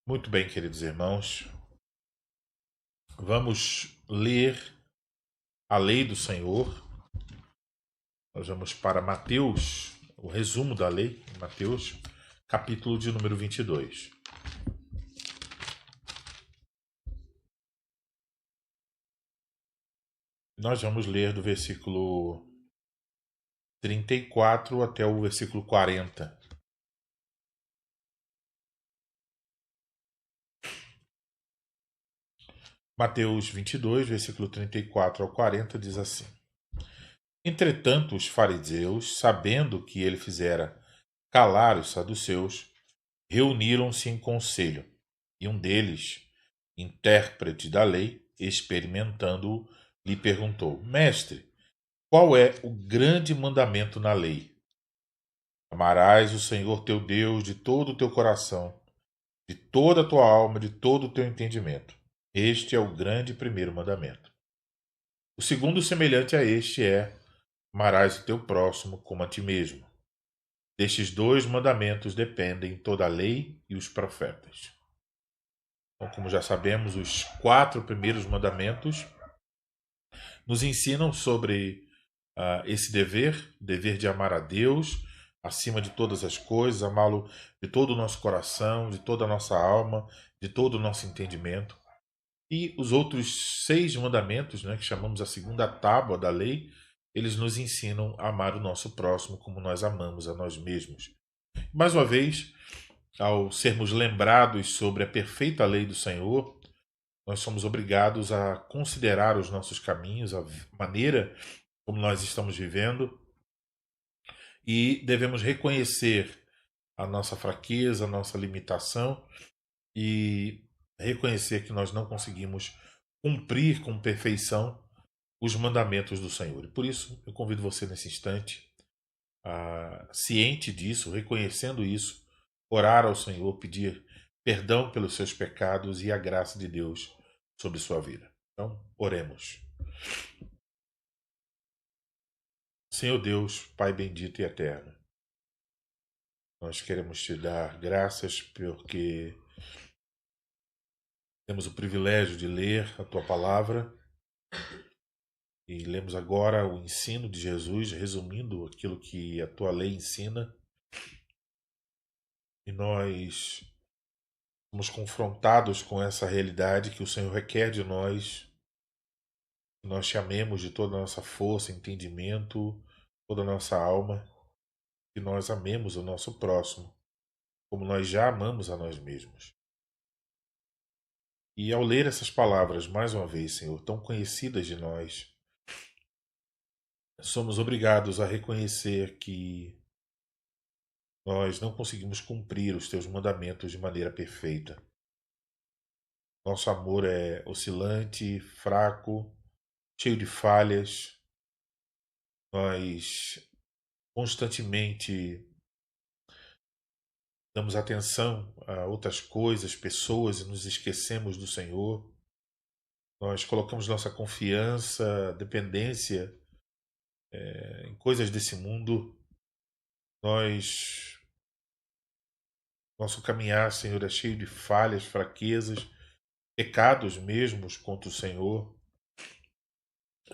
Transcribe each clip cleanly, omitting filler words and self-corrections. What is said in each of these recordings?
Muito bem, queridos irmãos, vamos ler a lei do Senhor. Nós vamos para Mateus, o resumo da lei, Mateus, capítulo de número 22. Nós vamos ler do versículo 34 até o versículo 40. Mateus 22, versículo 34 ao 40, diz assim: Entretanto, os fariseus, sabendo que ele fizera calar os saduceus, reuniram-se em conselho, e um deles, intérprete da lei, experimentando-o, lhe perguntou: Mestre, qual é o grande mandamento na lei? Amarás o Senhor teu Deus de todo o teu coração, de toda a tua alma, de todo o teu entendimento. Este é o grande primeiro mandamento. O segundo, semelhante a este, é: amarás o teu próximo como a ti mesmo. Destes dois mandamentos dependem toda a lei e os profetas. Então, como já sabemos, os 4 primeiros mandamentos nos ensinam sobre esse dever de amar a Deus acima de todas as coisas, amá-lo de todo o nosso coração, de toda a nossa alma, de todo o nosso entendimento. E os outros 6 mandamentos, né, que chamamos a segunda tábua da lei, eles nos ensinam a amar o nosso próximo como nós amamos a nós mesmos. Mais uma vez, ao sermos lembrados sobre a perfeita lei do Senhor, nós somos obrigados a considerar os nossos caminhos, a maneira como nós estamos vivendo, e devemos reconhecer a nossa fraqueza, a nossa limitação e reconhecer que nós não conseguimos cumprir com perfeição os mandamentos do Senhor. E por isso eu convido você nesse instante, ciente disso, reconhecendo isso, orar ao Senhor, pedir perdão pelos seus pecados e a graça de Deus sobre sua vida. Então, oremos. Senhor Deus, Pai bendito e eterno, nós queremos te dar graças porque temos o privilégio de ler a tua palavra e lemos agora o ensino de Jesus, resumindo aquilo que a tua lei ensina. E nós somos confrontados com essa realidade que o Senhor requer de nós, que nós te amemos de toda a nossa força, entendimento, toda a nossa alma, que nós amemos o nosso próximo, como nós já amamos a nós mesmos. E ao ler essas palavras, mais uma vez, Senhor, tão conhecidas de nós, somos obrigados a reconhecer que nós não conseguimos cumprir os teus mandamentos de maneira perfeita. Nosso amor é oscilante, fraco, cheio de falhas. Nós constantemente damos atenção a outras coisas, pessoas e nos esquecemos do Senhor. Nós colocamos nossa confiança, dependência em coisas desse mundo. Nosso caminhar, Senhor, é cheio de falhas, fraquezas, pecados mesmos contra o Senhor.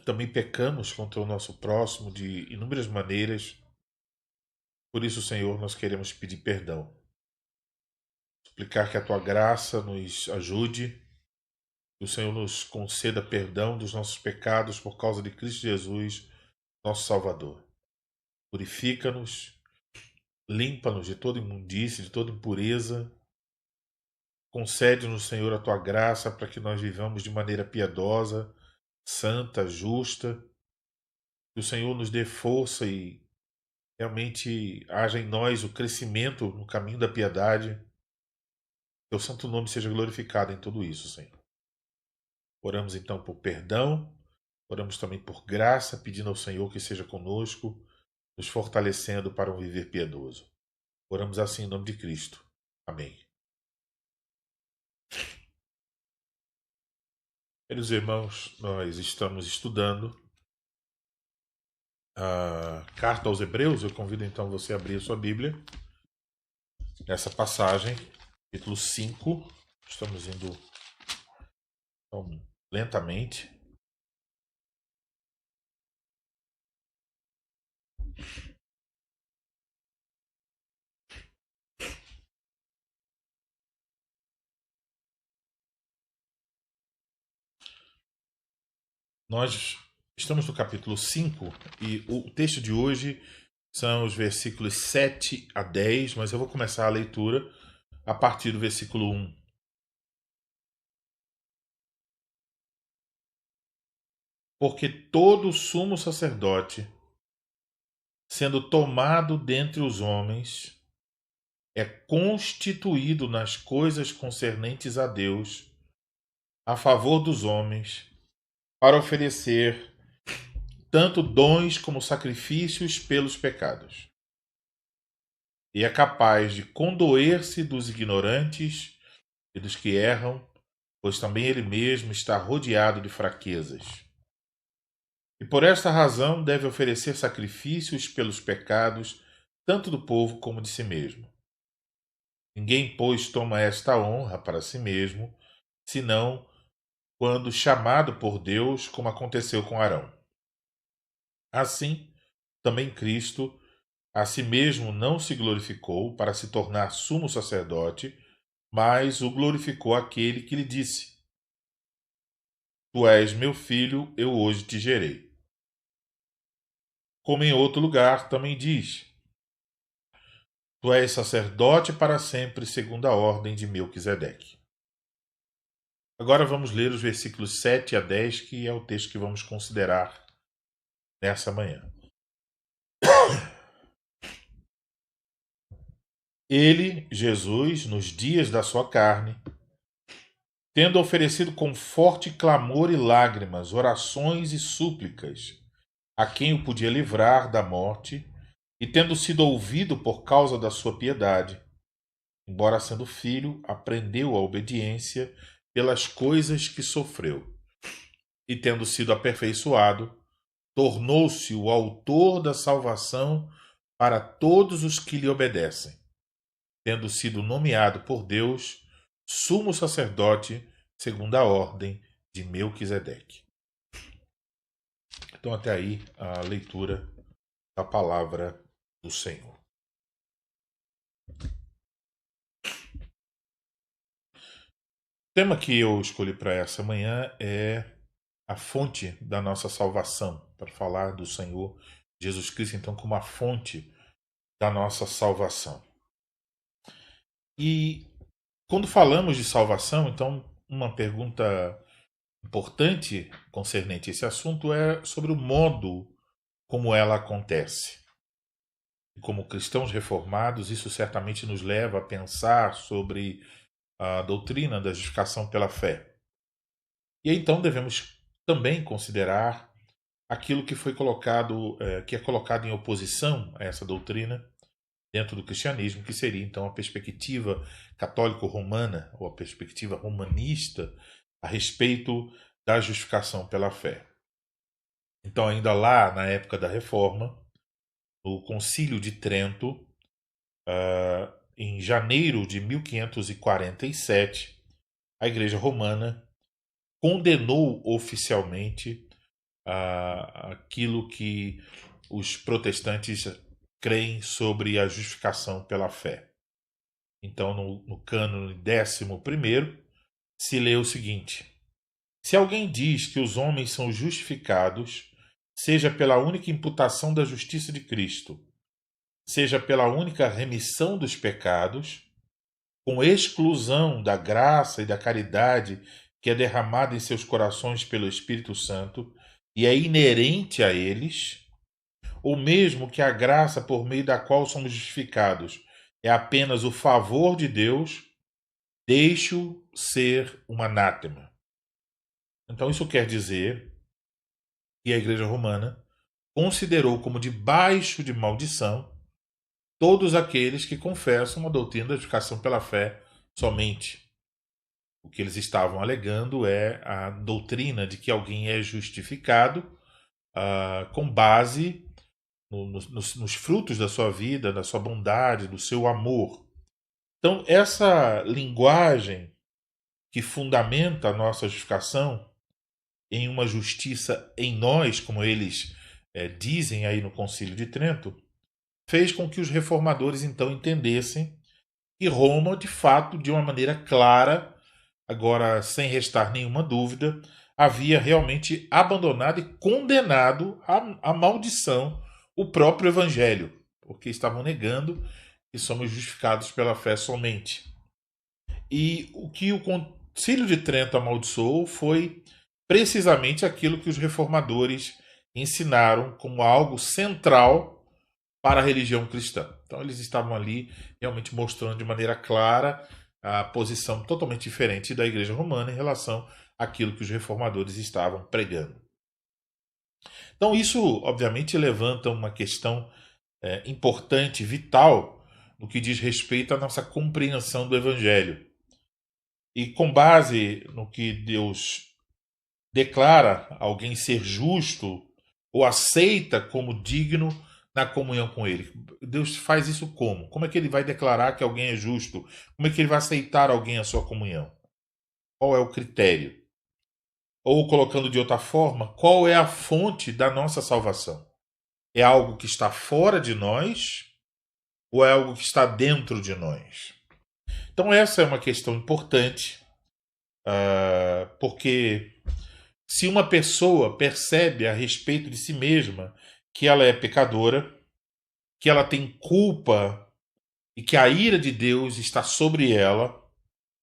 Também pecamos contra o nosso próximo de inúmeras maneiras. Por isso, Senhor, nós queremos pedir perdão. Suplicar que a tua graça nos ajude, que o Senhor nos conceda perdão dos nossos pecados por causa de Cristo Jesus, nosso Salvador. Purifica-nos, limpa-nos de toda imundície, de toda impureza. Concede-nos, Senhor, a tua graça para que nós vivamos de maneira piedosa, santa, justa. Que o Senhor nos dê força e realmente haja em nós o crescimento no caminho da piedade. Teu santo nome seja glorificado em tudo isso, Senhor. Oramos então por perdão, oramos também por graça, pedindo ao Senhor que seja conosco, nos fortalecendo para um viver piedoso. Oramos assim em nome de Cristo. Amém. Queridos irmãos, nós estamos estudando a carta aos Hebreus. Eu convido então você a abrir a sua Bíblia nessa passagem, capítulo 5. Estamos indo lentamente. Nós estamos no capítulo 5 e o texto de hoje são os versículos 7 a 10, mas eu vou começar a leitura a partir do versículo 1. Porque todo sumo sacerdote, sendo tomado dentre os homens, é constituído nas coisas concernentes a Deus, a favor dos homens, para oferecer tanto dons como sacrifícios pelos pecados. E é capaz de condoer-se dos ignorantes e dos que erram, pois também ele mesmo está rodeado de fraquezas. E por esta razão deve oferecer sacrifícios pelos pecados, tanto do povo como de si mesmo. Ninguém, pois, toma esta honra para si mesmo, senão quando chamado por Deus, como aconteceu com Arão. Assim, também Cristo a si mesmo não se glorificou para se tornar sumo sacerdote, mas o glorificou aquele que lhe disse: Tu és meu filho, eu hoje te gerei. Como em outro lugar também diz: Tu és sacerdote para sempre, segundo a ordem de Melquisedeque. Agora vamos ler os versículos 7 a 10, que é o texto que vamos considerar nessa manhã. Ele, Jesus, nos dias da sua carne, tendo oferecido com forte clamor e lágrimas, orações e súplicas, a quem o podia livrar da morte, e tendo sido ouvido por causa da sua piedade, embora sendo filho, aprendeu a obediência pelas coisas que sofreu. E tendo sido aperfeiçoado, tornou-se o autor da salvação para todos os que lhe obedecem, tendo sido nomeado por Deus sumo sacerdote segundo a ordem de Melquisedeque. Então até aí a leitura da palavra do Senhor. O tema que eu escolhi para essa manhã é a fonte da nossa salvação, para falar do Senhor Jesus Cristo, então, como a fonte da nossa salvação. E quando falamos de salvação, então, uma pergunta importante concernente a esse assunto é sobre o modo como ela acontece. Como cristãos reformados, isso certamente nos leva a pensar sobre a doutrina da justificação pela fé. E então devemos também considerar aquilo que foi colocado, que é colocado em oposição a essa doutrina dentro do cristianismo, que seria então a perspectiva católico-romana ou a perspectiva romanista a respeito da justificação pela fé. Então, ainda lá na época da Reforma, no Concílio de Trento, em janeiro de 1547, a Igreja Romana condenou oficialmente aquilo que os protestantes creem sobre a justificação pela fé. Então, no cânone 11º, se lê o seguinte: se alguém diz que os homens são justificados, seja pela única imputação da justiça de Cristo, seja pela única remissão dos pecados, com exclusão da graça e da caridade que é derramada em seus corações pelo Espírito Santo e é inerente a eles, ou mesmo que a graça por meio da qual somos justificados é apenas o favor de Deus, deixe-o ser um anátema. Então isso quer dizer que a Igreja Romana considerou como debaixo de maldição todos aqueles que confessam a doutrina da justificação pela fé somente. O que eles estavam alegando é a doutrina de que alguém é justificado com base nos frutos da sua vida, da sua bondade, do seu amor. Então, essa linguagem que fundamenta a nossa justificação em uma justiça em nós, como eles dizem aí no Concílio de Trento, fez com que os reformadores então entendessem que Roma, de fato, de uma maneira clara, agora sem restar nenhuma dúvida, havia realmente abandonado e condenado à maldição o próprio Evangelho, porque estavam negando que somos justificados pela fé somente. E o que o Concílio de Trento amaldiçoou foi precisamente aquilo que os reformadores ensinaram como algo central para a religião cristã. Então eles estavam ali realmente mostrando de maneira clara a posição totalmente diferente da Igreja Romana em relação àquilo que os reformadores estavam pregando. Então isso, obviamente, levanta uma questão importante, vital, no que diz respeito à nossa compreensão do Evangelho. E com base no que Deus declara alguém ser justo ou aceita como digno na comunhão com Ele. Deus faz isso como? Como é que Ele vai declarar que alguém é justo? Como é que Ele vai aceitar alguém à sua comunhão? Qual é o critério? Ou, colocando de outra forma, qual é a fonte da nossa salvação? É algo que está fora de nós ou é algo que está dentro de nós? Então essa é uma questão importante, porque se uma pessoa percebe a respeito de si mesma que ela é pecadora, que ela tem culpa e que a ira de Deus está sobre ela,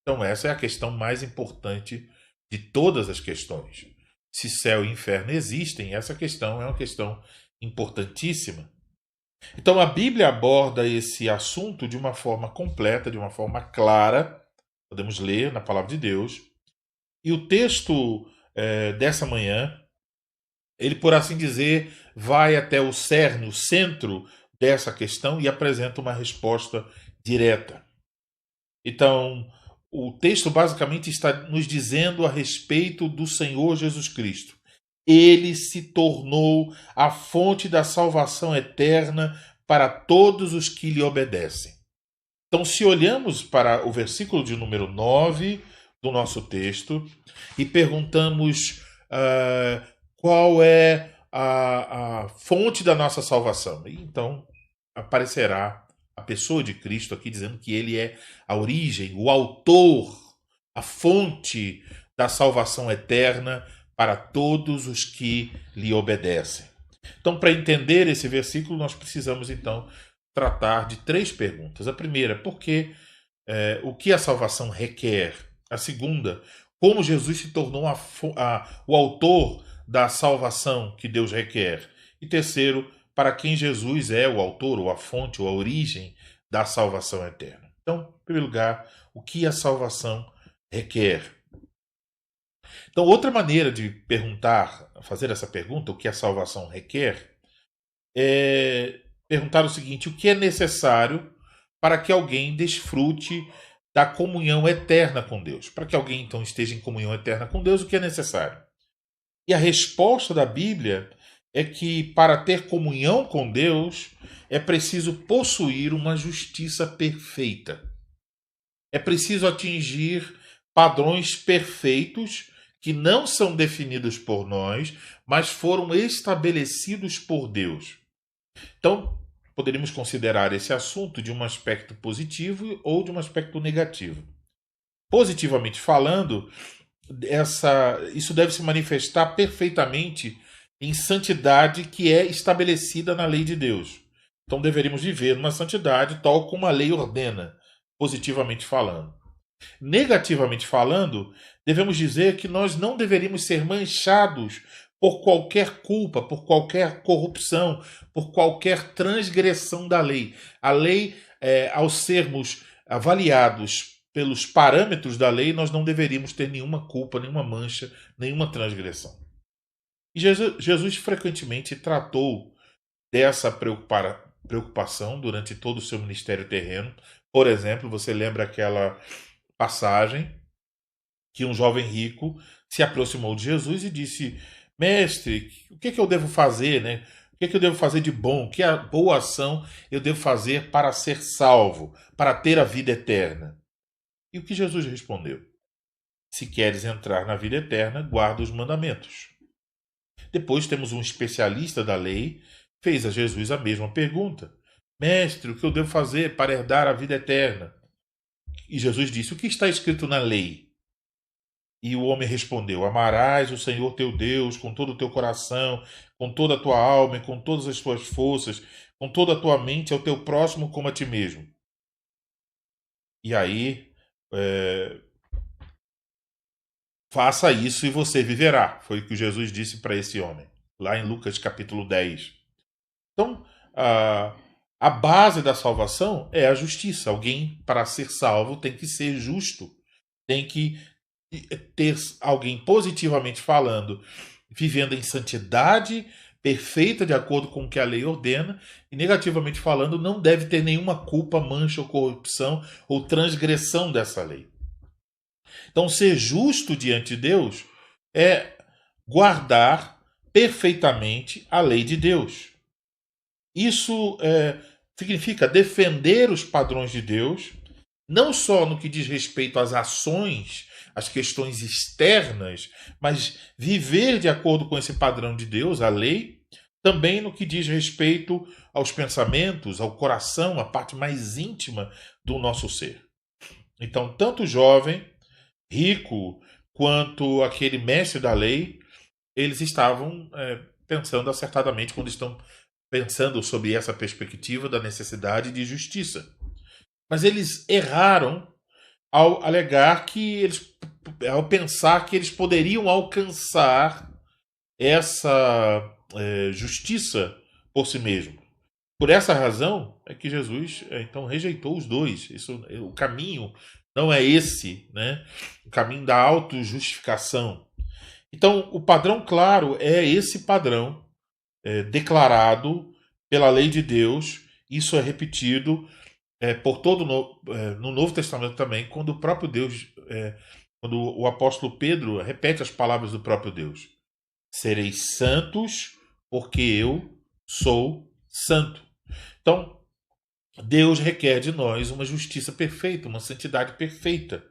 então essa é a questão mais importante de todas as questões. Se céu e inferno existem, essa questão é uma questão importantíssima. Então a Bíblia aborda esse assunto de uma forma completa, de uma forma clara, podemos ler na Palavra de Deus, e o texto dessa manhã, ele, por assim dizer, vai até o cerne, o centro dessa questão e apresenta uma resposta direta. Então, o texto basicamente está nos dizendo a respeito do Senhor Jesus Cristo. Ele se tornou a fonte da salvação eterna para todos os que lhe obedecem. Então, se olhamos para o versículo de número 9 do nosso texto e perguntamos qual é a fonte da nossa salvação, então aparecerá a pessoa de Cristo aqui dizendo que ele é a origem, o autor, a fonte da salvação eterna para todos os que lhe obedecem. Então, para entender esse versículo, nós precisamos então tratar de 3 perguntas. A primeira, o que a salvação requer? A segunda, como Jesus se tornou o autor da salvação que Deus requer? E terceiro, para quem Jesus é o autor, ou a fonte, ou a origem da salvação eterna. Então, em primeiro lugar, o que a salvação requer? Então, outra maneira de fazer essa pergunta, o que a salvação requer, é perguntar o seguinte: o que é necessário para que alguém desfrute da comunhão eterna com Deus? Para que alguém, então, esteja em comunhão eterna com Deus, o que é necessário? E a resposta da Bíblia é que para ter comunhão com Deus é preciso possuir uma justiça perfeita. É preciso atingir padrões perfeitos que não são definidos por nós, mas foram estabelecidos por Deus. Então, poderíamos considerar esse assunto de um aspecto positivo ou de um aspecto negativo. Positivamente falando, isso deve se manifestar perfeitamente em santidade que é estabelecida na lei de Deus. Então deveríamos viver numa santidade tal como a lei ordena, positivamente falando. Negativamente falando, devemos dizer que nós não deveríamos ser manchados por qualquer culpa, por qualquer corrupção, por qualquer transgressão da lei. A lei, ao sermos avaliados pelos parâmetros da lei, nós não deveríamos ter nenhuma culpa, nenhuma mancha, nenhuma transgressão. E Jesus frequentemente tratou dessa preocupação durante todo o seu ministério terreno. Por exemplo, você lembra aquela passagem que um jovem rico se aproximou de Jesus e disse: Mestre, o que eu devo fazer, né? O que eu devo fazer de bom? Que boa ação eu devo fazer para ser salvo, para ter a vida eterna? E o que Jesus respondeu? Se queres entrar na vida eterna, guarda os mandamentos. Depois temos um especialista da lei, fez a Jesus a mesma pergunta. Mestre, o que eu devo fazer para herdar a vida eterna? E Jesus disse, o que está escrito na lei? E o homem respondeu, amarás o Senhor teu Deus com todo o teu coração, com toda a tua alma e com todas as tuas forças, com toda a tua mente, ao teu próximo como a ti mesmo. E aí, faça isso e você viverá. Foi o que Jesus disse para esse homem, lá em Lucas capítulo 10. Então, a base da salvação é a justiça. Alguém, para ser salvo, tem que ser justo. Tem que ter alguém, positivamente falando, vivendo em santidade perfeita, de acordo com o que a lei ordena, e negativamente falando, não deve ter nenhuma culpa, mancha ou corrupção ou transgressão dessa lei. Então, ser justo diante de Deus é guardar perfeitamente a lei de Deus. Isso significa defender os padrões de Deus, não só no que diz respeito às ações, às questões externas, mas viver de acordo com esse padrão de Deus, a lei, também no que diz respeito aos pensamentos, ao coração, a parte mais íntima do nosso ser. Então, tanto o jovem, rico, quanto aquele mestre da lei, eles estavam pensando acertadamente quando estão pensando sobre essa perspectiva da necessidade de justiça. Mas eles erraram ao alegar ao pensar que eles poderiam alcançar essa justiça por si mesmo. Por essa razão é que Jesus então rejeitou os dois. O caminho não é esse, né? O caminho da autojustificação. Então, o padrão claro é esse padrão declarado pela lei de Deus. Isso é repetido por todo no Novo Testamento também, quando o próprio Deus, quando o apóstolo Pedro repete as palavras do próprio Deus. Sereis santos, porque eu sou santo. Então, Deus requer de nós uma justiça perfeita, uma santidade perfeita.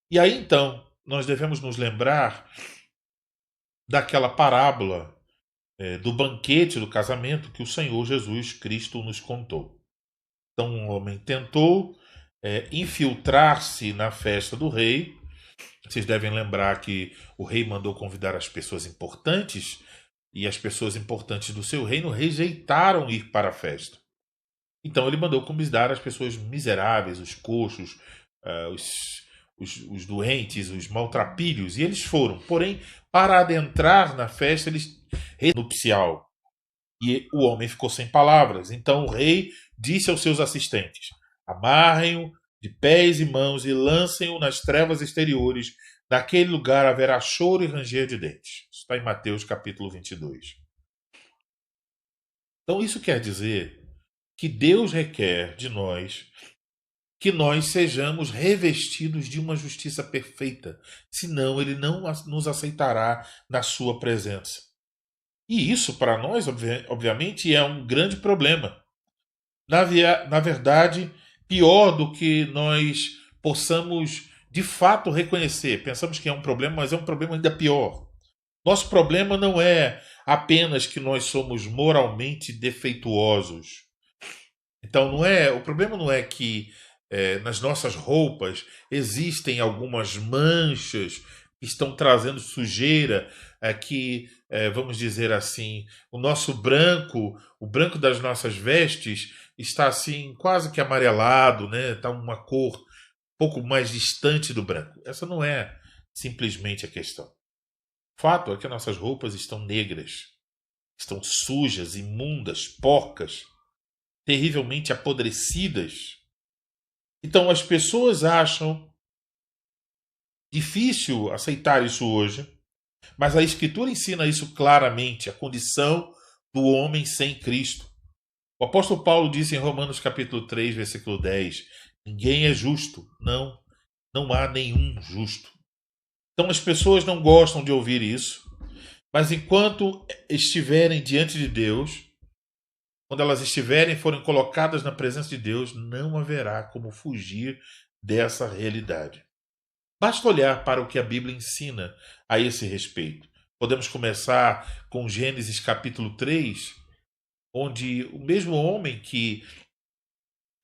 E aí, então, nós devemos nos lembrar daquela parábola do banquete do casamento que o Senhor Jesus Cristo nos contou. Então, um homem tentou infiltrar-se na festa do rei. Vocês devem lembrar que o rei mandou convidar as pessoas importantes e as pessoas importantes do seu reino rejeitaram ir para a festa. Então ele mandou convidar as pessoas miseráveis, os coxos, os doentes, os maltrapilhos, e eles foram. Porém, para adentrar na festa, eles nupcial. E o homem ficou sem palavras. Então o rei disse aos seus assistentes: amarrem-o de pés e mãos e lancem-o nas trevas exteriores. Naquele lugar haverá choro e ranger de dentes. Isso está em Mateus capítulo 22. Então isso quer dizer que Deus requer de nós que nós sejamos revestidos de uma justiça perfeita, senão ele não nos aceitará na sua presença. E isso para nós, obviamente, é um grande problema. Na verdade, pior do que nós possamos de fato reconhecer. Pensamos que é um problema, mas é um problema ainda pior. Nosso problema não é apenas que nós somos moralmente defeituosos. Então, o problema não é que nas nossas roupas existem algumas manchas que estão trazendo sujeira, vamos dizer assim, o branco das nossas vestes está assim quase que amarelado, né? Está uma cor um pouco mais distante do branco. Essa não é simplesmente a questão. O fato é que nossas roupas estão negras, estão sujas, imundas, porcas, terrivelmente apodrecidas. Então as pessoas acham difícil aceitar isso hoje, mas a Escritura ensina isso claramente, a condição do homem sem Cristo. O apóstolo Paulo disse em Romanos capítulo 3, versículo 10, ninguém é justo, não há nenhum justo. Então as pessoas não gostam de ouvir isso, mas enquanto estiverem diante de Deus, quando elas forem colocadas na presença de Deus, não haverá como fugir dessa realidade. Basta olhar para o que a Bíblia ensina a esse respeito. Podemos começar com Gênesis capítulo 3, onde o mesmo homem que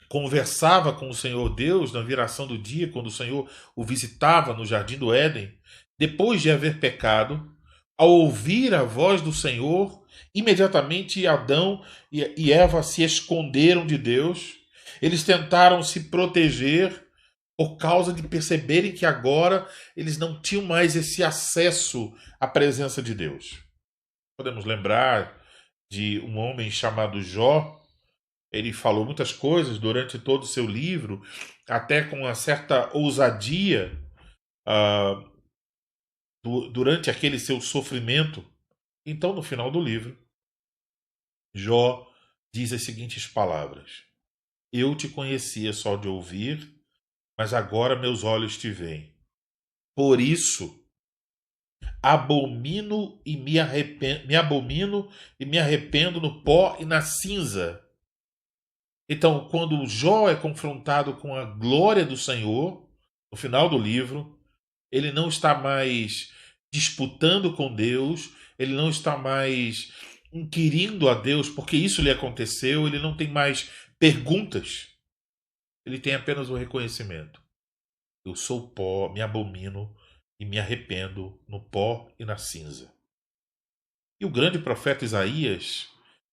conversava com o Senhor Deus na viração do dia, quando o Senhor o visitava no jardim do Éden, depois de haver pecado, ao ouvir a voz do Senhor, imediatamente Adão e Eva se esconderam de Deus. Eles tentaram se proteger por causa de perceberem que agora eles não tinham mais esse acesso à presença de Deus. Podemos lembrar de um homem chamado Jó. Ele falou muitas coisas durante todo o seu livro, até com uma certa ousadia, ah, durante aquele seu sofrimento. Então, no final do livro, Jó diz as seguintes palavras: Eu te conhecia só de ouvir, mas agora meus olhos te veem. Por isso, abomino e me arrependo no pó e na cinza. Então, quando Jó é confrontado com a glória do Senhor, no final do livro, ele não está mais disputando com Deus, ele não está mais inquirindo a Deus porque isso lhe aconteceu, ele não tem mais perguntas, ele tem apenas o reconhecimento. Eu sou pó, me abomino e me arrependo no pó e na cinza. E o grande profeta Isaías,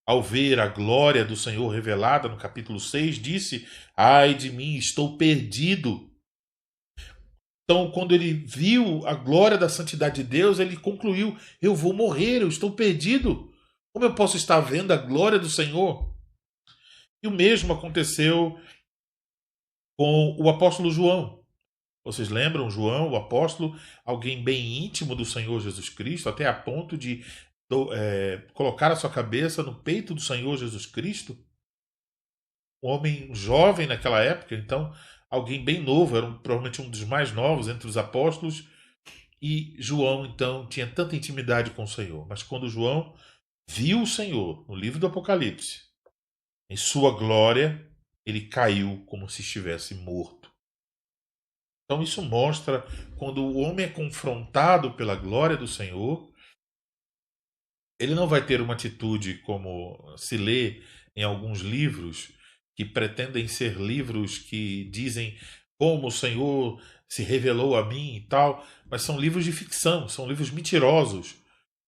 ao ver a glória do Senhor revelada no capítulo 6, disse: Ai de mim, estou perdido. Então, quando ele viu a glória da santidade de Deus, ele concluiu: eu vou morrer, eu estou perdido. Como eu posso estar vendo a glória do Senhor? E o mesmo aconteceu com o apóstolo João. Vocês lembram João, o apóstolo, alguém bem íntimo do Senhor Jesus Cristo, até a ponto de colocar a sua cabeça no peito do Senhor Jesus Cristo? Um homem jovem naquela época, então alguém bem novo, era provavelmente um dos mais novos entre os apóstolos, e João então tinha tanta intimidade com o Senhor. Mas quando João viu o Senhor no livro do Apocalipse, em sua glória, ele caiu como se estivesse morto. Então isso mostra quando o homem é confrontado pela glória do Senhor, ele não vai ter uma atitude como se lê em alguns livros que pretendem ser livros que dizem como o Senhor se revelou a mim e tal, mas são livros de ficção, são livros mentirosos.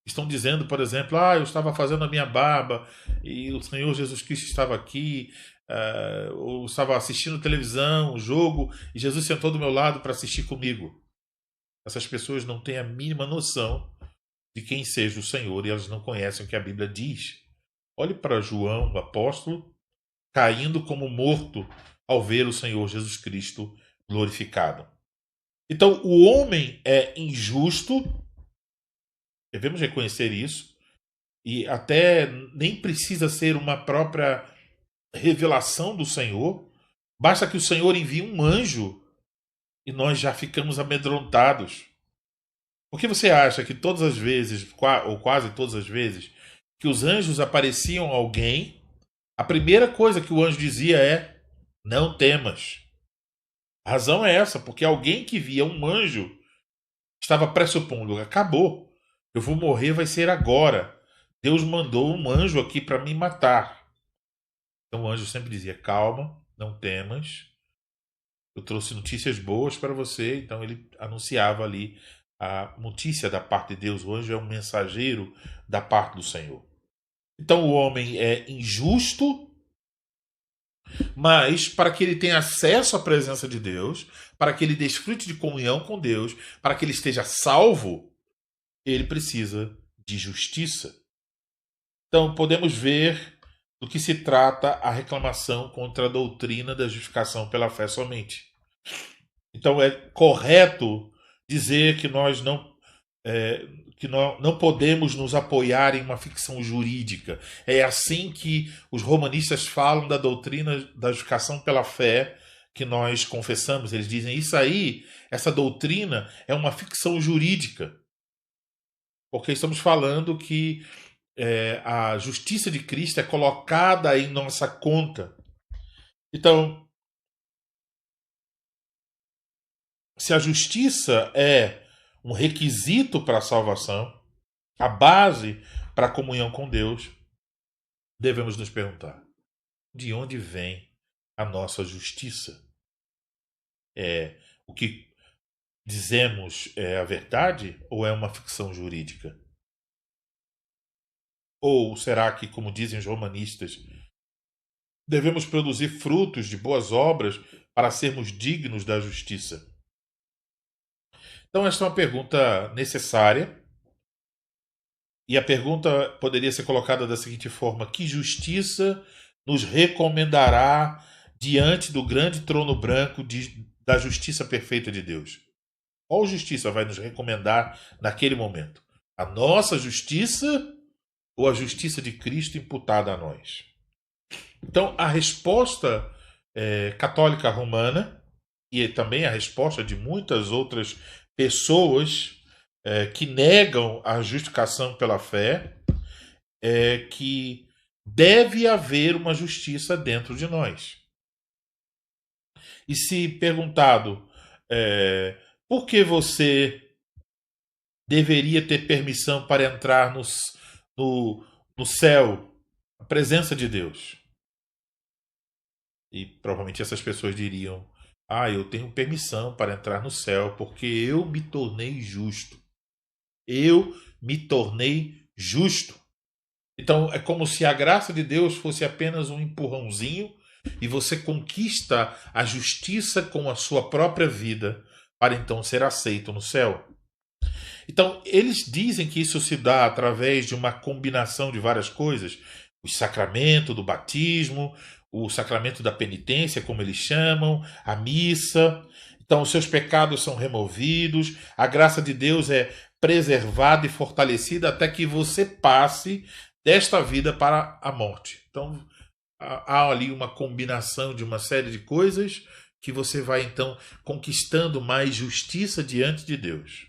Estão dizendo, por exemplo, eu estava fazendo a minha barba e o Senhor Jesus Cristo estava aqui, ou estava assistindo televisão, um jogo, e Jesus sentou do meu lado para assistir comigo. Essas pessoas não têm a mínima noção de quem seja o Senhor e elas não conhecem o que a Bíblia diz. Olhe para João, o apóstolo, caindo como morto ao ver o Senhor Jesus Cristo glorificado. Então, o homem é injusto, devemos reconhecer isso, e até nem precisa ser uma própria revelação do Senhor, basta que o Senhor envie um anjo e nós já ficamos amedrontados. Por que você acha que todas as vezes, ou quase todas as vezes, que os anjos apareciam a alguém, a primeira coisa que o anjo dizia é: não temas. A razão é essa, porque alguém que via um anjo estava pressupondo: acabou, eu vou morrer, vai ser agora. Deus mandou um anjo aqui para me matar. Então o anjo sempre dizia: calma, não temas. Eu trouxe notícias boas para você. Então ele anunciava ali a notícia da parte de Deus. O anjo é um mensageiro da parte do Senhor. Então o homem é injusto, mas para que ele tenha acesso à presença de Deus, para que ele desfrute de comunhão com Deus, para que ele esteja salvo, ele precisa de justiça. Então podemos ver do que se trata a reclamação contra a doutrina da justificação pela fé somente. Então é correto dizer que nós não podemos nos apoiar em uma ficção jurídica. É assim que os romanistas falam da doutrina da justificação pela fé que nós confessamos. Eles dizem isso aí, essa doutrina é uma ficção jurídica. Porque estamos falando que a justiça de Cristo é colocada em nossa conta. Então, se a justiça é um requisito para a salvação, a base para a comunhão com Deus, devemos nos perguntar: de onde vem a nossa justiça? O que dizemos é a verdade ou é uma ficção jurídica? Ou será que, como dizem os romanistas, devemos produzir frutos de boas obras para sermos dignos da justiça? Então, esta é uma pergunta necessária. E a pergunta poderia ser colocada da seguinte forma: que justiça nos recomendará diante do grande trono branco da justiça perfeita de Deus? Qual justiça vai nos recomendar naquele momento? A nossa justiça ou a justiça de Cristo imputada a nós? Então, a resposta católica romana, e também a resposta de muitas outras pessoas que negam a justificação pela fé, é que deve haver uma justiça dentro de nós. E se perguntado por que você deveria ter permissão para entrar no céu, a presença de Deus? E provavelmente essas pessoas diriam: eu tenho permissão para entrar no céu porque eu me tornei justo. Eu me tornei justo. Então é como se a graça de Deus fosse apenas um empurrãozinho e você conquista a justiça com a sua própria vida para então ser aceito no céu. Então eles dizem que isso se dá através de uma combinação de várias coisas: o sacramento do batismo, o sacramento da penitência, como eles chamam, a missa. Então os seus pecados são removidos, a graça de Deus é preservada e fortalecida até que você passe desta vida para a morte. Então há ali uma combinação de uma série de coisas que você vai então conquistando mais justiça diante de Deus.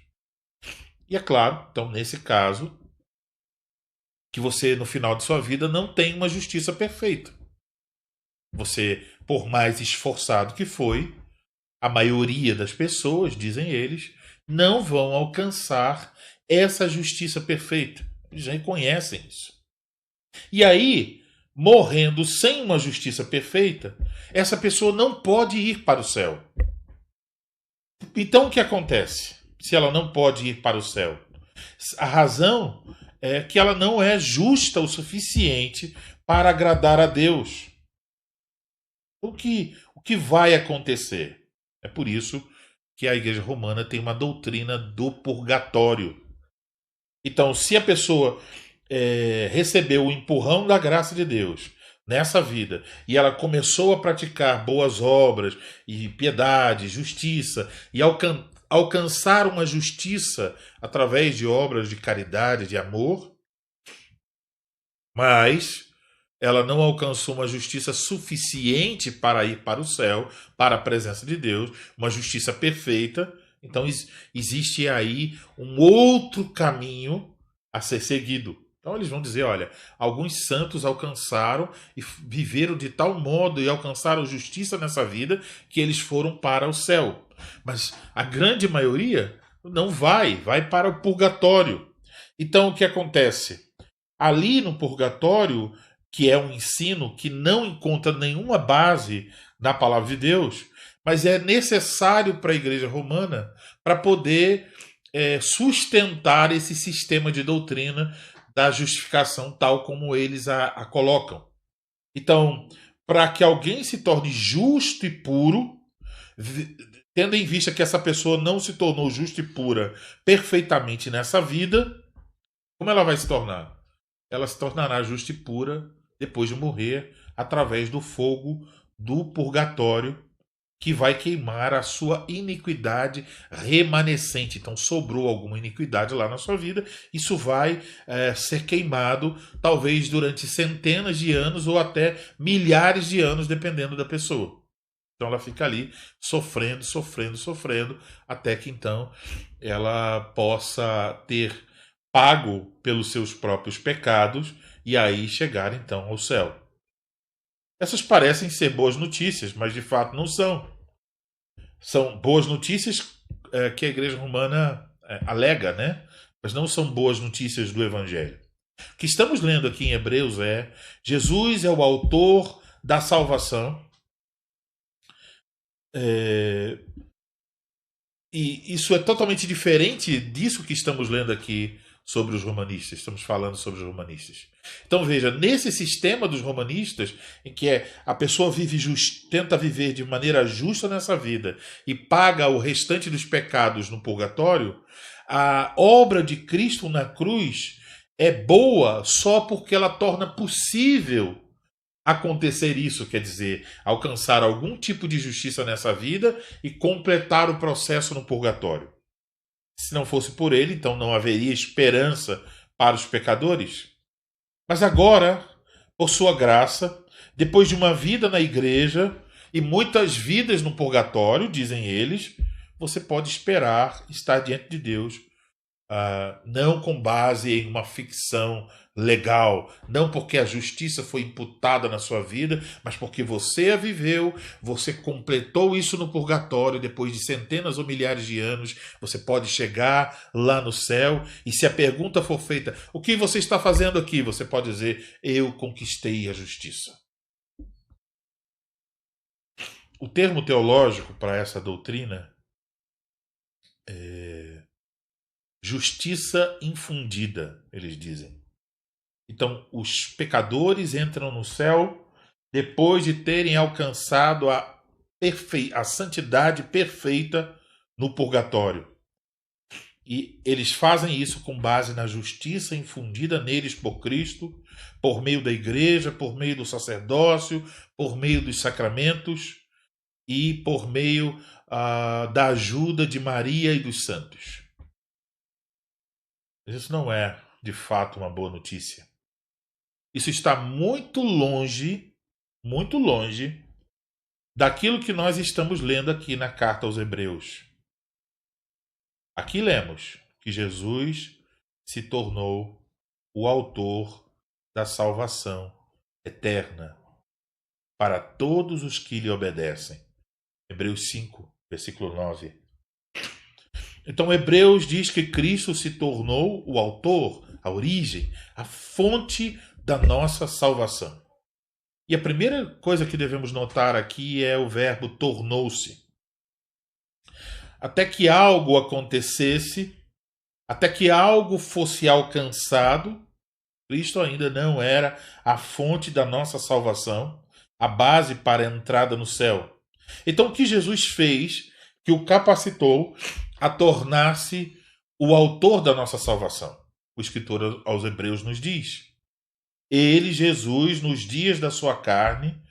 E é claro, então nesse caso, que você no final de sua vida não tem uma justiça perfeita. Você, por mais esforçado que foi, a maioria das pessoas, dizem eles, não vão alcançar essa justiça perfeita. Eles já reconhecem isso. E aí, morrendo sem uma justiça perfeita, essa pessoa não pode ir para o céu. Então o que acontece se ela não pode ir para o céu? A razão é que ela não é justa o suficiente para agradar a Deus. O que vai acontecer? É por isso que a Igreja Romana tem uma doutrina do purgatório. Então, se a pessoa recebeu o empurrão da graça de Deus nessa vida e ela começou a praticar boas obras e piedade, justiça e alcançar uma justiça através de obras de caridade, de amor, mas ela não alcançou uma justiça suficiente para ir para o céu, para a presença de Deus, uma justiça perfeita. Então existe aí um outro caminho a ser seguido. Então eles vão dizer: olha, alguns santos alcançaram e viveram de tal modo e alcançaram justiça nessa vida que eles foram para o céu. Mas a grande maioria não vai para o purgatório. Então o que acontece? Ali no purgatório, que é um ensino que não encontra nenhuma base na palavra de Deus, mas é necessário para a Igreja Romana para poder sustentar esse sistema de doutrina da justificação tal como eles a colocam. Então, para que alguém se torne justo e puro, tendo em vista que essa pessoa não se tornou justa e pura perfeitamente nessa vida, como ela vai se tornar? Ela se tornará justa e pura depois de morrer através do fogo do purgatório, que vai queimar a sua iniquidade remanescente. Então sobrou alguma iniquidade lá na sua vida, isso vai ser queimado talvez durante centenas de anos ou até milhares de anos, dependendo da pessoa. Então ela fica ali sofrendo, até que então ela possa ter pago pelos seus próprios pecados e aí chegar então ao céu. Essas parecem ser boas notícias, mas de fato não são. São boas notícias que a igreja romana alega, né? Mas não são boas notícias do Evangelho. O que estamos lendo aqui em Hebreus é: Jesus é o autor da salvação. E isso é totalmente diferente disso que estamos lendo aqui sobre os romanistas. Estamos falando sobre os romanistas. Então veja, nesse sistema dos romanistas, em que a pessoa tenta viver de maneira justa nessa vida e paga o restante dos pecados no purgatório, a obra de Cristo na cruz é boa só porque ela torna possível acontecer isso, quer dizer, alcançar algum tipo de justiça nessa vida e completar o processo no purgatório. Se não fosse por ele, então não haveria esperança para os pecadores. Mas agora, por sua graça, depois de uma vida na igreja e muitas vidas no purgatório, dizem eles, você pode esperar estar diante de Deus, não com base em uma ficção legal, não porque a justiça foi imputada na sua vida, mas porque você a viveu, você completou isso no purgatório, depois de centenas ou milhares de anos, você pode chegar lá no céu, e se a pergunta for feita, o que você está fazendo aqui? Você pode dizer, eu conquistei a justiça. O termo teológico para essa doutrina é justiça infundida, eles dizem. Então, os pecadores entram no céu depois de terem alcançado a santidade perfeita no purgatório. E eles fazem isso com base na justiça infundida neles por Cristo, por meio da igreja, por meio do sacerdócio, por meio dos sacramentos e por meio da ajuda de Maria e dos santos. Mas isso não é, de fato, uma boa notícia. Isso está muito longe daquilo que nós estamos lendo aqui na carta aos Hebreus. Aqui lemos que Jesus se tornou o autor da salvação eterna para todos os que lhe obedecem. Hebreus 5, versículo 9. Então, Hebreus diz que Cristo se tornou o autor, a origem, a fonte da nossa salvação. E a primeira coisa que devemos notar aqui é o verbo tornou-se. Até que algo acontecesse, até que algo fosse alcançado, Cristo ainda não era a fonte da nossa salvação, a base para a entrada no céu. Então, o que Jesus fez, que o capacitou a tornar-se o autor da nossa salvação? O escritor aos Hebreus nos diz: ele, Jesus, nos dias da sua carne,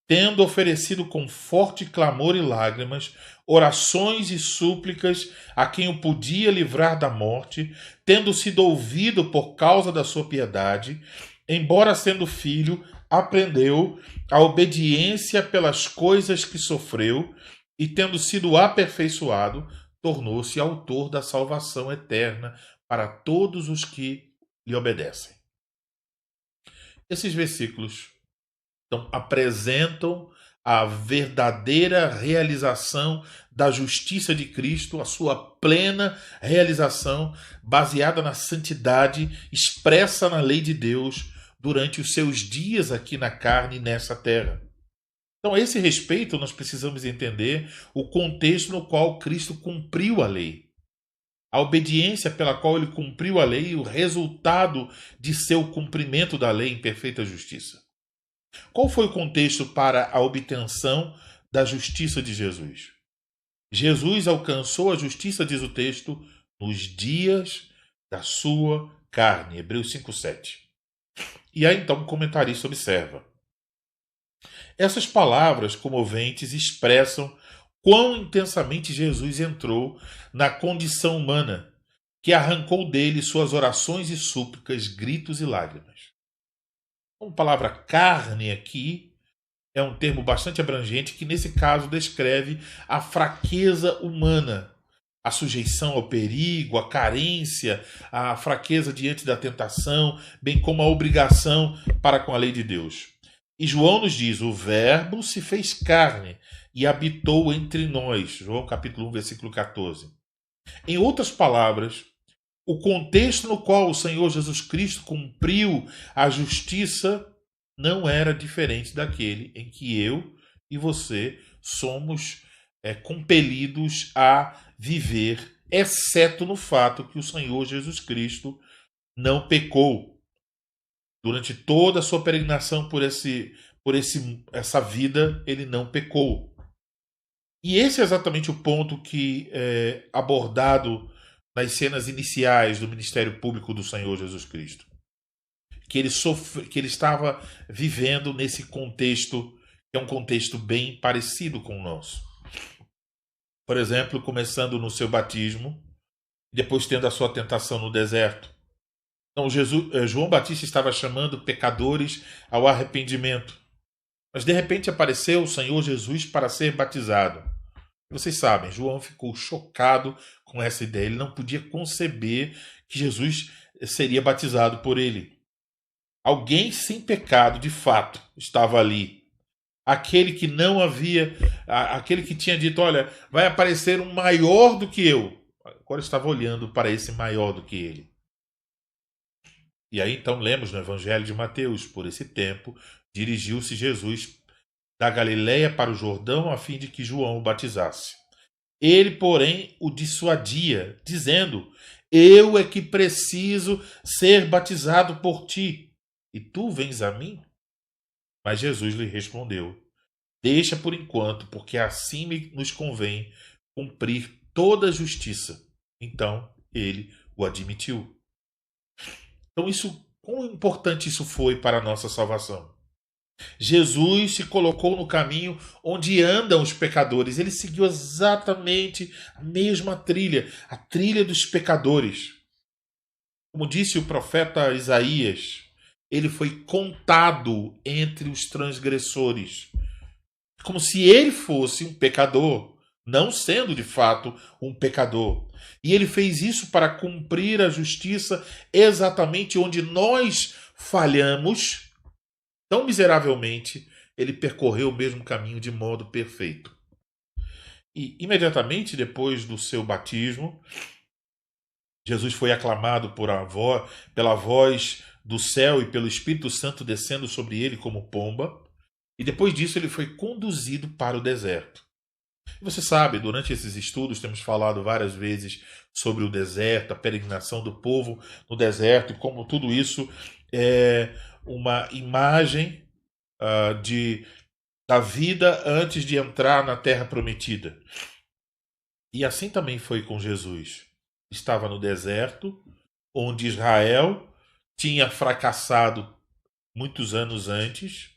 tendo oferecido com forte clamor e lágrimas, orações e súplicas a quem o podia livrar da morte, tendo sido ouvido por causa da sua piedade, embora sendo filho, aprendeu a obediência pelas coisas que sofreu, e tendo sido aperfeiçoado, tornou-se autor da salvação eterna para todos os que lhe obedecem. Esses versículos apresentam a verdadeira realização da justiça de Cristo, a sua plena realização baseada na santidade expressa na lei de Deus durante os seus dias aqui na carne e nessa terra. Então, a esse respeito, nós precisamos entender o contexto no qual Cristo cumpriu a lei. A obediência pela qual ele cumpriu a lei e o resultado de seu cumprimento da lei em perfeita justiça. Qual foi o contexto para a obtenção da justiça de Jesus? Jesus alcançou a justiça, diz o texto, nos dias da sua carne. Hebreus 5:7. E aí então o comentarista observa: essas palavras comoventes expressam quão intensamente Jesus entrou na condição humana, que arrancou dele suas orações e súplicas, gritos e lágrimas. A palavra carne aqui é um termo bastante abrangente que, nesse caso, descreve a fraqueza humana, a sujeição ao perigo, a carência, a fraqueza diante da tentação, bem como a obrigação para com a lei de Deus. E João nos diz: o Verbo se fez carne e habitou entre nós. João capítulo 1, versículo 14. Em outras palavras, o contexto no qual o Senhor Jesus Cristo cumpriu a justiça não era diferente daquele em que eu e você somos compelidos a viver, exceto no fato que o Senhor Jesus Cristo não pecou. Durante toda a sua peregrinação essa vida, ele não pecou. E esse é exatamente o ponto que é abordado nas cenas iniciais do ministério público do Senhor Jesus Cristo. Que ele estava vivendo nesse contexto, que é um contexto bem parecido com o nosso. Por exemplo, começando no seu batismo, depois tendo a sua tentação no deserto. Então, João Batista estava chamando pecadores ao arrependimento. Mas de repente apareceu o Senhor Jesus para ser batizado. Vocês sabem, João ficou chocado com essa ideia. Ele não podia conceber que Jesus seria batizado por ele. Alguém sem pecado, de fato, estava ali. Aquele que não havia, aquele que tinha dito, olha, vai aparecer um maior do que eu. Agora estava olhando para esse maior do que ele. E aí então lemos no Evangelho de Mateus, por esse tempo, dirigiu-se Jesus da Galiléia para o Jordão a fim de que João o batizasse. Ele, porém, o dissuadia, dizendo, eu é que preciso ser batizado por ti, e tu vens a mim? Mas Jesus lhe respondeu, deixa por enquanto, porque assim nos convém cumprir toda a justiça. Então ele o admitiu. Então quão importante isso foi para a nossa salvação? Jesus se colocou no caminho onde andam os pecadores. Ele seguiu exatamente a mesma trilha, a trilha dos pecadores. Como disse o profeta Isaías, ele foi contado entre os transgressores. Como se ele fosse um pecador, não sendo de fato um pecador. E ele fez isso para cumprir a justiça exatamente onde nós falhamos. Tão miseravelmente, ele percorreu o mesmo caminho de modo perfeito. E imediatamente depois do seu batismo, Jesus foi aclamado pela voz do céu e pelo Espírito Santo descendo sobre ele como pomba. E depois disso ele foi conduzido para o deserto. E você sabe, durante esses estudos temos falado várias vezes sobre o deserto, a peregrinação do povo no deserto e como tudo isso é uma imagem da vida antes de entrar na terra prometida. E assim também foi com Jesus. Estava no deserto, onde Israel tinha fracassado muitos anos antes,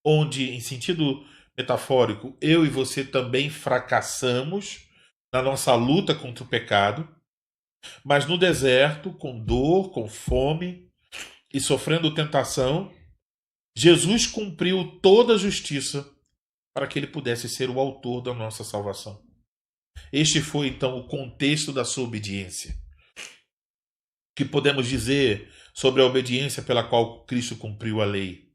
onde, em sentido metafórico, eu e você também fracassamos na nossa luta contra o pecado, mas no deserto, com dor, com fome e sofrendo tentação, Jesus cumpriu toda a justiça para que ele pudesse ser o autor da nossa salvação. Este foi, então, o contexto da sua obediência. O que podemos dizer sobre a obediência pela qual Cristo cumpriu a lei?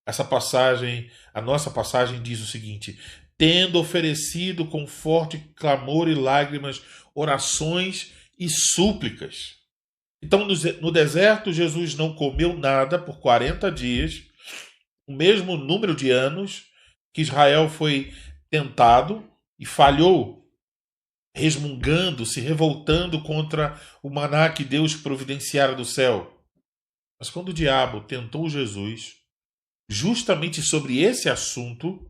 Essa passagem, a nossa passagem diz o seguinte, tendo oferecido com forte clamor e lágrimas, orações e súplicas. Então, no deserto, Jesus não comeu nada por 40 dias, o mesmo número de anos que Israel foi tentado e falhou, resmungando, se revoltando contra o maná que Deus providenciara do céu. Mas quando o diabo tentou Jesus, justamente sobre esse assunto,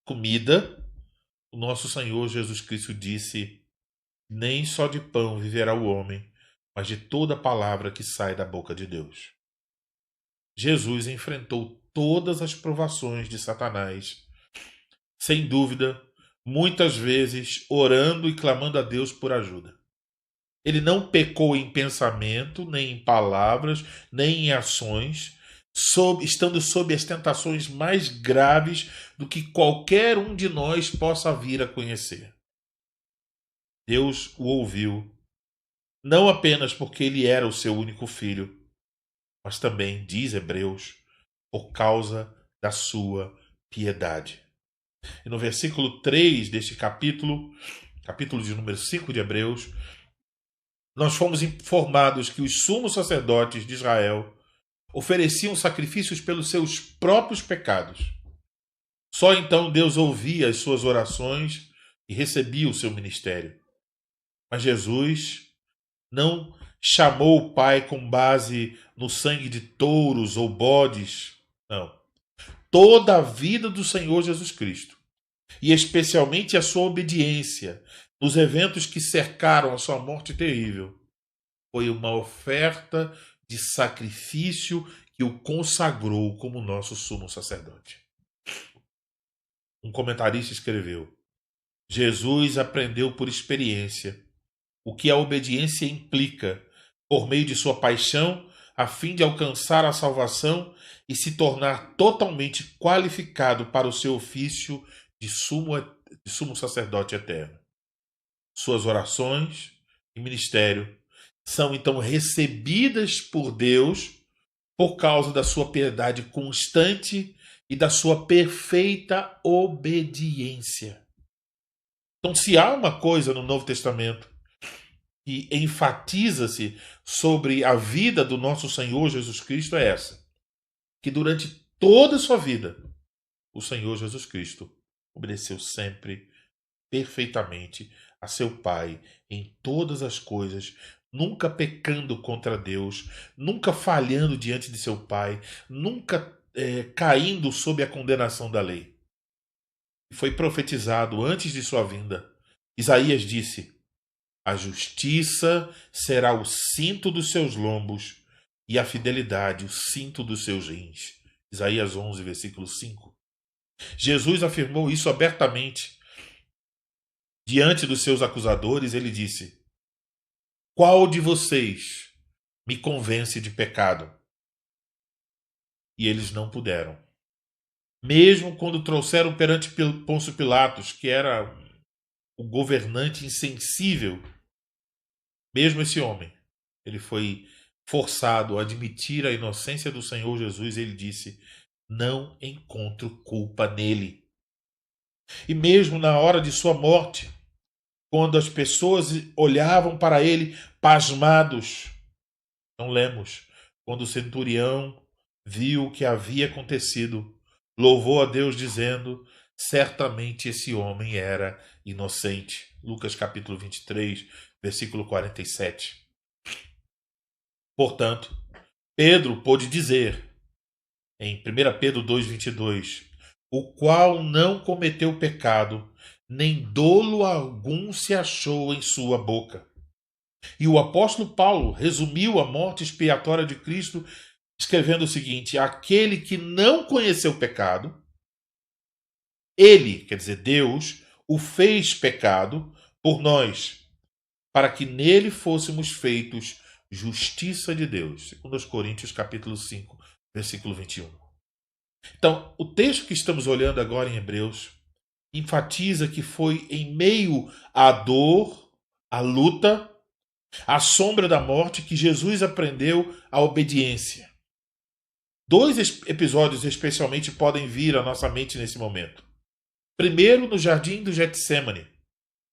comida, o nosso Senhor Jesus Cristo disse, nem só de pão viverá o homem, mas de toda palavra que sai da boca de Deus. Jesus enfrentou todas as provações de Satanás, sem dúvida, muitas vezes orando e clamando a Deus por ajuda. Ele não pecou em pensamento, nem em palavras, nem em ações, estando sob as tentações mais graves do que qualquer um de nós possa vir a conhecer. Deus o ouviu, não apenas porque ele era o seu único filho, mas também, diz Hebreus, por causa da sua piedade. E no versículo 3 deste capítulo, capítulo de número 5 de Hebreus, nós fomos informados que os sumos sacerdotes de Israel ofereciam sacrifícios pelos seus próprios pecados. Só então Deus ouvia as suas orações e recebia o seu ministério. Mas Jesus não chamou o Pai com base no sangue de touros ou bodes. Não. Toda a vida do Senhor Jesus Cristo, e especialmente a sua obediência nos eventos que cercaram a sua morte terrível, foi uma oferta de sacrifício que o consagrou como nosso sumo sacerdote. Um comentarista escreveu: Jesus aprendeu por experiência o que a obediência implica por meio de sua paixão, a fim de alcançar a salvação e se tornar totalmente qualificado para o seu ofício de sumo sacerdote eterno. Suas orações e ministério são então recebidas por Deus por causa da sua piedade constante e da sua perfeita obediência. Então, se há uma coisa no Novo Testamento que enfatiza-se sobre a vida do nosso Senhor Jesus Cristo, é essa: que durante toda a sua vida, o Senhor Jesus Cristo obedeceu sempre perfeitamente a seu Pai em todas as coisas, nunca pecando contra Deus, nunca falhando diante de seu Pai, nunca caindo sob a condenação da lei. Foi profetizado antes de sua vinda. Isaías disse: a justiça será o cinto dos seus lombos e a fidelidade o cinto dos seus rins. Isaías 11, versículo 5. Jesus afirmou isso abertamente. Diante dos seus acusadores, ele disse: qual de vocês me convence de pecado? E eles não puderam. Mesmo quando trouxeram perante Pôncio Pilatos, que era o governante insensível, mesmo esse homem, ele foi forçado a admitir a inocência do Senhor Jesus. Ele disse: não encontro culpa nele. E mesmo na hora de sua morte, quando as pessoas olhavam para ele pasmados, não lemos, quando o centurião viu o que havia acontecido, louvou a Deus dizendo: certamente esse homem era inocente. Lucas capítulo 23, versículo 47. Portanto, Pedro pôde dizer em 1 Pedro 2,22: o qual não cometeu pecado, nem dolo algum se achou em sua boca. E o apóstolo Paulo resumiu a morte expiatória de Cristo escrevendo o seguinte: aquele que não conheceu pecado, ele, quer dizer, Deus, o fez pecado por nós, para que nele fôssemos feitos justiça de Deus. 2 Coríntios capítulo 5, versículo 21. Então, o texto que estamos olhando agora em Hebreus enfatiza que foi em meio à dor, à luta, à sombra da morte, que Jesus aprendeu a obediência. Dois episódios especialmente podem vir à nossa mente nesse momento. Primeiro, no jardim do Getsemane,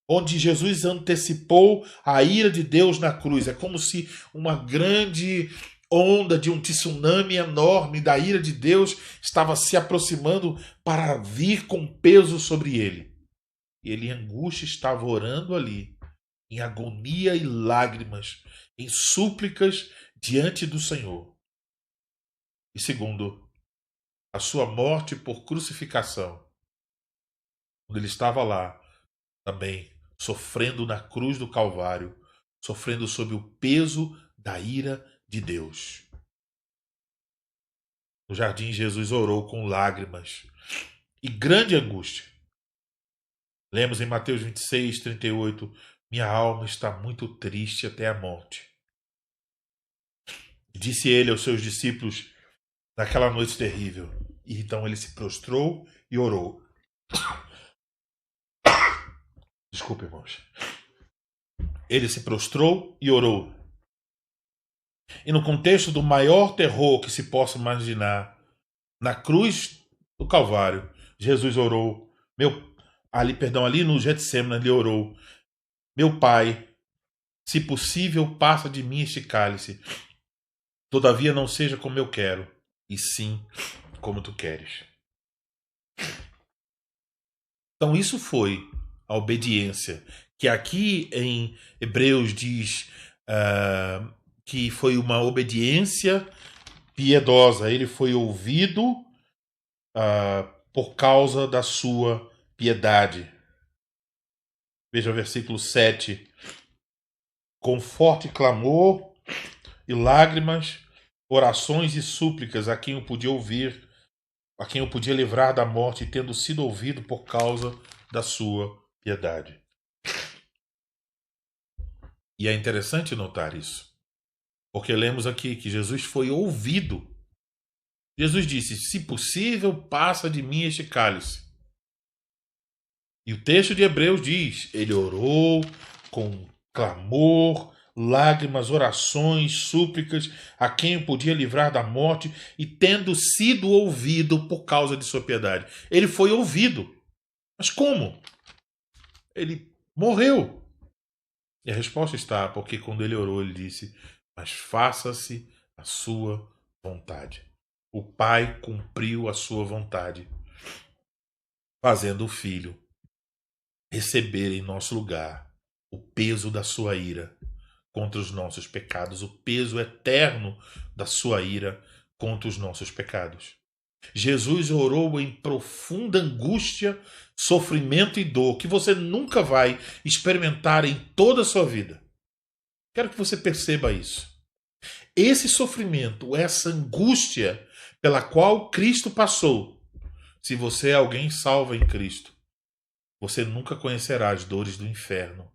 onde Jesus antecipou a ira de Deus na cruz. É como se uma grande onda de um tsunami enorme da ira de Deus estava se aproximando para vir com peso sobre ele. E ele, em angústia, estava orando ali, em agonia e lágrimas, em súplicas diante do Senhor. E segundo, a sua morte por crucificação, quando ele estava lá, também sofrendo na cruz do Calvário, sofrendo sob o peso da ira de Deus. No jardim, Jesus orou com lágrimas e grande angústia. Lemos em Mateus 26, 38, minha alma está muito triste até a morte. Disse ele aos seus discípulos naquela noite terrível. E então ele se prostrou e orou. Desculpe, irmãos. Ele se prostrou e orou. E no contexto do maior terror que se possa imaginar, na cruz do Calvário, Jesus orou. Ali no Getsemane, ele orou: Meu Pai, se possível, passa de mim este cálice. Todavia não seja como eu quero, e sim como tu queres. Então isso foi a obediência, que aqui em Hebreus diz que foi uma obediência piedosa. Ele foi ouvido por causa da sua piedade. Veja o versículo 7. Com forte clamor e lágrimas, orações e súplicas a quem o podia ouvir, a quem o podia livrar da morte, tendo sido ouvido por causa da sua piedade. E é interessante notar isso, porque lemos aqui que Jesus foi ouvido. Jesus disse: se possível, passa de mim este cálice. E o texto de Hebreus diz: ele orou com clamor, lágrimas, orações, súplicas a quem o podia livrar da morte, e tendo sido ouvido por causa de sua piedade. Ele foi ouvido. Mas como? Ele morreu. E a resposta está porque quando ele orou, ele disse: mas faça-se a sua vontade. O Pai cumpriu a sua vontade, fazendo o Filho receber em nosso lugar o peso da sua ira contra os nossos pecados, o peso eterno da sua ira contra os nossos pecados. Jesus orou em profunda angústia, sofrimento e dor que você nunca vai experimentar em toda a sua vida. Quero que você perceba isso. Esse sofrimento, essa angústia pela qual Cristo passou, se você é alguém salvo em Cristo, você nunca conhecerá as dores do inferno,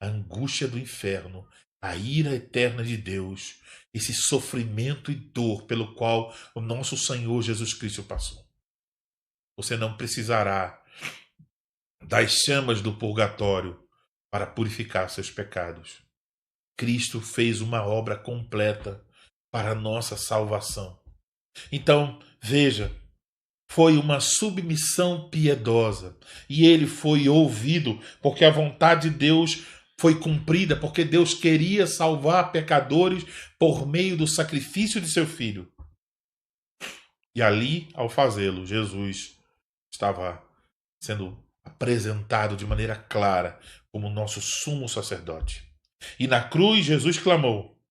a angústia do inferno, a ira eterna de Deus, esse sofrimento e dor pelo qual o nosso Senhor Jesus Cristo passou. Você não precisará das chamas do purgatório para purificar seus pecados. Cristo fez uma obra completa para a nossa salvação. Então, veja, foi uma submissão piedosa e ele foi ouvido porque a vontade de Deus foi cumprida, porque Deus queria salvar pecadores por meio do sacrifício de seu Filho. E ali, ao fazê-lo, Jesus estava sendo apresentado de maneira clara como nosso sumo sacerdote. E na cruz, Jesus clamou.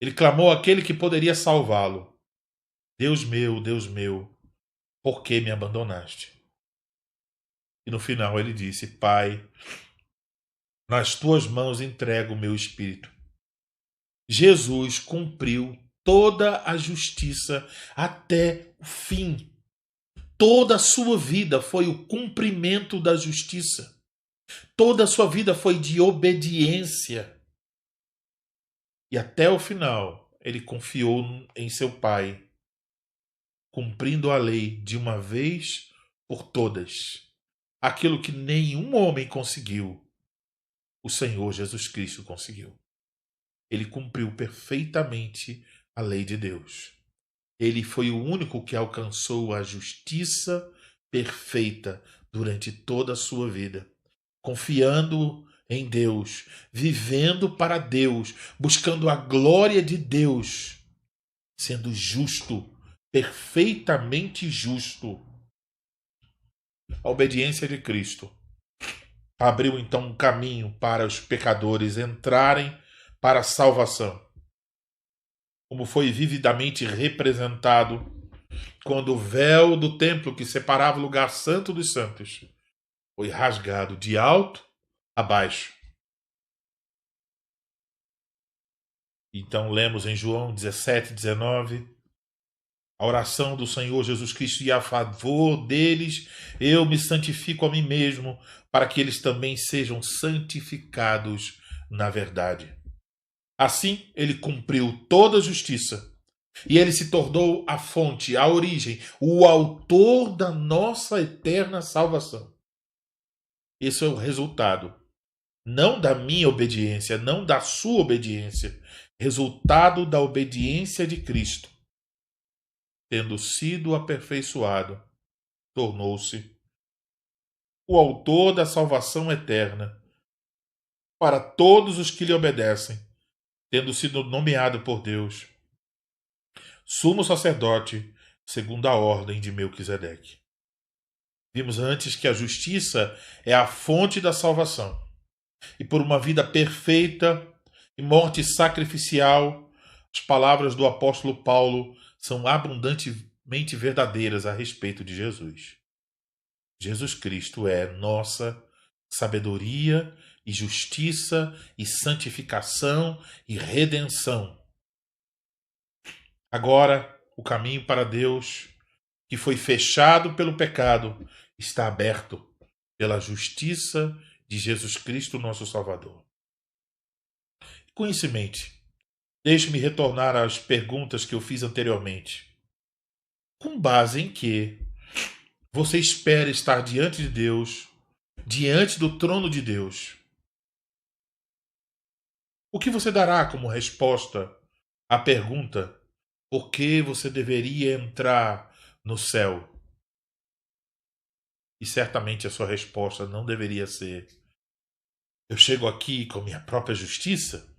Ele clamou àquele que poderia salvá-lo: Deus meu, por que me abandonaste? E no final ele disse: Pai, nas tuas mãos entrego o meu espírito. Jesus cumpriu toda a justiça até o fim. Toda a sua vida foi o cumprimento da justiça. Toda a sua vida foi de obediência. E até o final, ele confiou em seu Pai, cumprindo a lei de uma vez por todas. Aquilo que nenhum homem conseguiu, o Senhor Jesus Cristo conseguiu. Ele cumpriu perfeitamente a lei de Deus. Ele foi o único que alcançou a justiça perfeita durante toda a sua vida, confiando em Deus, vivendo para Deus, buscando a glória de Deus, sendo justo, perfeitamente justo. A obediência de Cristo abriu então um caminho para os pecadores entrarem para a salvação, como foi vividamente representado quando o véu do templo que separava o lugar santo dos santos foi rasgado de alto a baixo. Então lemos em João 17:19 a oração do Senhor Jesus Cristo: e a favor deles eu me santifico a mim mesmo, para que eles também sejam santificados na verdade. Assim, ele cumpriu toda a justiça. E ele se tornou a fonte, a origem, o autor da nossa eterna salvação. Esse é o resultado, não da minha obediência, não da sua obediência, resultado da obediência de Cristo. Tendo sido aperfeiçoado, tornou-se o autor da salvação eterna para todos os que lhe obedecem, tendo sido nomeado por Deus sumo sacerdote segundo a ordem de Melquisedeque. Vimos antes que a justiça é a fonte da salvação. E por uma vida perfeita e morte sacrificial, as palavras do apóstolo Paulo são abundantemente verdadeiras a respeito de Jesus. Jesus Cristo é nossa sabedoria e justiça e santificação e redenção. Agora, o caminho para Deus, que foi fechado pelo pecado, está aberto pela justiça de Jesus Cristo, nosso Salvador. Com isso em mente, deixe-me retornar às perguntas que eu fiz anteriormente. Com base em que você espera estar diante de Deus, diante do trono de Deus? O que você dará como resposta à pergunta por que você deveria entrar no céu? E certamente a sua resposta não deveria ser: eu chego aqui com minha própria justiça?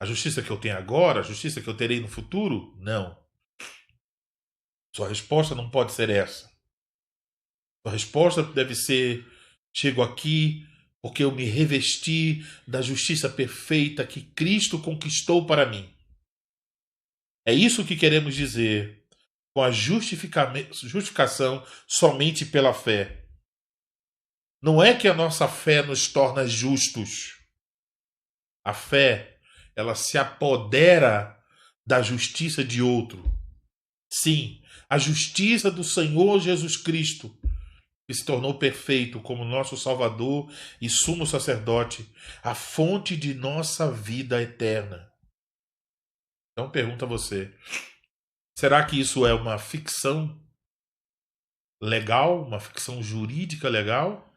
A justiça que eu tenho agora, a justiça que eu terei no futuro? Não. Sua resposta não pode ser essa. Sua resposta deve ser: chego aqui porque eu me revesti da justiça perfeita que Cristo conquistou para mim. É isso que queremos dizer com a justificação somente pela fé. Não é que a nossa fé nos torna justos. A fé, ela se apodera da justiça de outro. Sim, a justiça do Senhor Jesus Cristo, que se tornou perfeito como nosso Salvador e sumo sacerdote, a fonte de nossa vida eterna. Então pergunta a você, será que isso é uma ficção legal, uma ficção jurídica legal?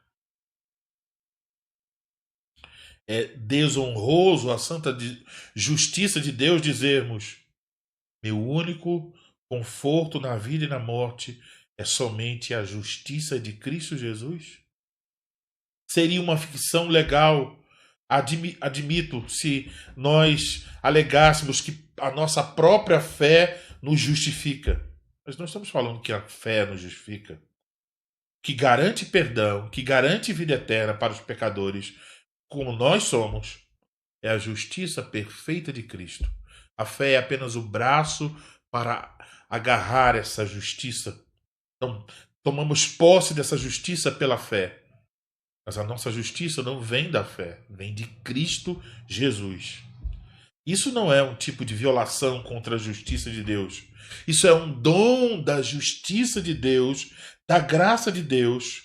É desonroso a santa justiça de Deus dizermos: meu único conforto na vida e na morte é somente a justiça de Cristo Jesus? Seria uma ficção legal, admito, se nós alegássemos que a nossa própria fé nos justifica. Mas não estamos falando que a fé nos justifica. Que garante perdão, que garante vida eterna para os pecadores, como nós somos, é a justiça perfeita de Cristo. A fé é apenas o braço para agarrar essa justiça. Então, tomamos posse dessa justiça pela fé. Mas a nossa justiça não vem da fé, vem de Cristo Jesus. Isso não é um tipo de violação contra a justiça de Deus. Isso é um dom da justiça de Deus, da graça de Deus,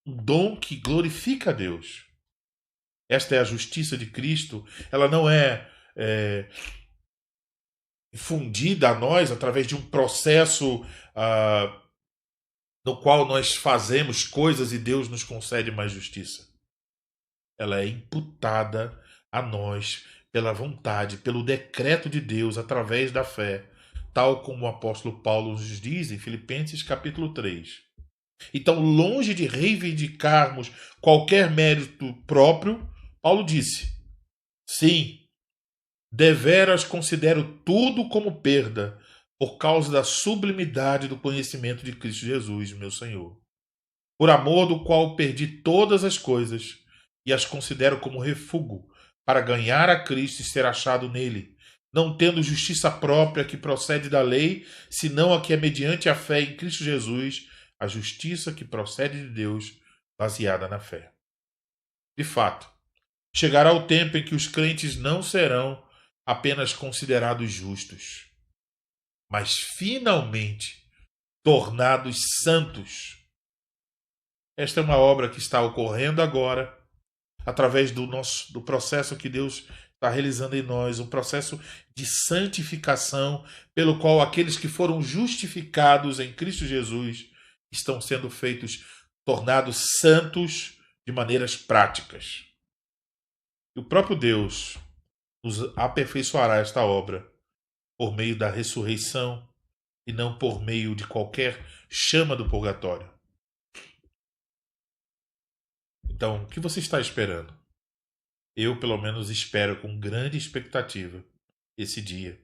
um dom que glorifica a Deus. Esta é a justiça de Cristo. Ela não é infundida a nós através de um processo no qual nós fazemos coisas e Deus nos concede mais justiça. Ela é imputada a nós pela vontade, pelo decreto de Deus através da fé, tal como o apóstolo Paulo nos diz em Filipenses capítulo 3. Então, longe de reivindicarmos qualquer mérito próprio, Paulo disse: sim, deveras considero tudo como perda, por causa da sublimidade do conhecimento de Cristo Jesus, meu Senhor, por amor do qual perdi todas as coisas e as considero como refúgio, para ganhar a Cristo e ser achado nele, não tendo justiça própria que procede da lei, senão a que é mediante a fé em Cristo Jesus, a justiça que procede de Deus, baseada na fé. De fato, chegará o tempo em que os crentes não serão apenas considerados justos, mas finalmente tornados santos. Esta é uma obra que está ocorrendo agora, através do processo que Deus está realizando em nós, um processo de santificação, pelo qual aqueles que foram justificados em Cristo Jesus estão sendo tornados santos de maneiras práticas. E o próprio Deus nos aperfeiçoará esta obra por meio da ressurreição e não por meio de qualquer chama do purgatório. Então, o que você está esperando? Eu, pelo menos, espero com grande expectativa esse dia.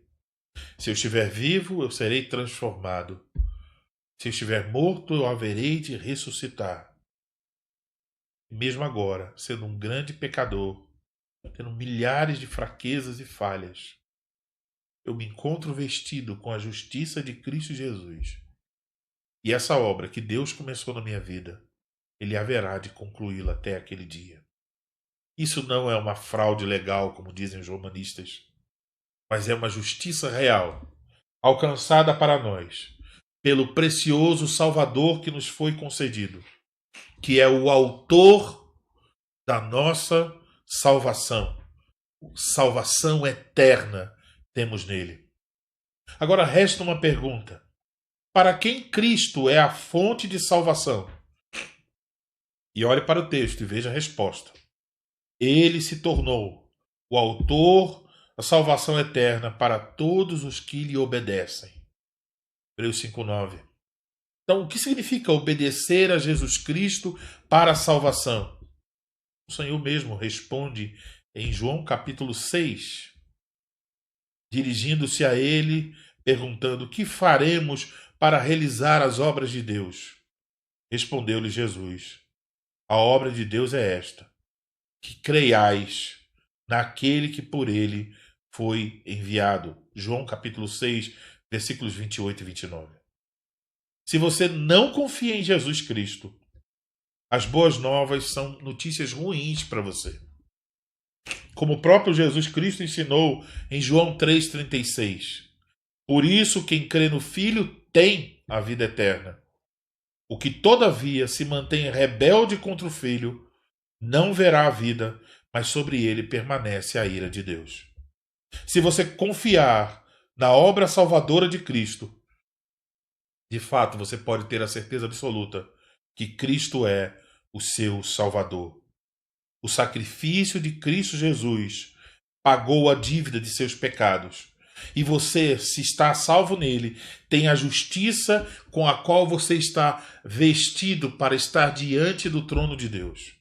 Se eu estiver vivo, eu serei transformado. Se eu estiver morto, eu haverei de ressuscitar. Mesmo agora, sendo um grande pecador, tendo milhares de fraquezas e falhas, eu me encontro vestido com a justiça de Cristo Jesus. E essa obra que Deus começou na minha vida, Ele haverá de concluí-la até aquele dia. Isso não é uma fraude legal, como dizem os romanistas, mas é uma justiça real, alcançada para nós, pelo precioso Salvador que nos foi concedido, que é o autor da nossa salvação. Salvação eterna temos nele. Agora resta uma pergunta. Para quem Cristo é a fonte de salvação? E olhe para o texto e veja a resposta. Ele se tornou o autor da salvação eterna para todos os que lhe obedecem. Hebreus 5:9. Então, o que significa obedecer a Jesus Cristo para a salvação? O Senhor mesmo responde em João capítulo 6, dirigindo-se a ele, perguntando: que faremos para realizar as obras de Deus? Respondeu-lhe Jesus: a obra de Deus é esta, que creiais naquele que por ele foi enviado. João capítulo 6, versículos 28 e 29. Se você não confia em Jesus Cristo, as boas novas são notícias ruins para você. Como o próprio Jesus Cristo ensinou em João 3,36. Por isso, quem crê no Filho tem a vida eterna. O que, todavia, se mantém rebelde contra o Filho, não verá a vida, mas sobre ele permanece a ira de Deus. Se você confiar na obra salvadora de Cristo, de fato você pode ter a certeza absoluta que Cristo é o seu Salvador. O sacrifício de Cristo Jesus pagou a dívida de seus pecados. E você, se está salvo nele, tem a justiça com a qual você está vestido para estar diante do trono de Deus.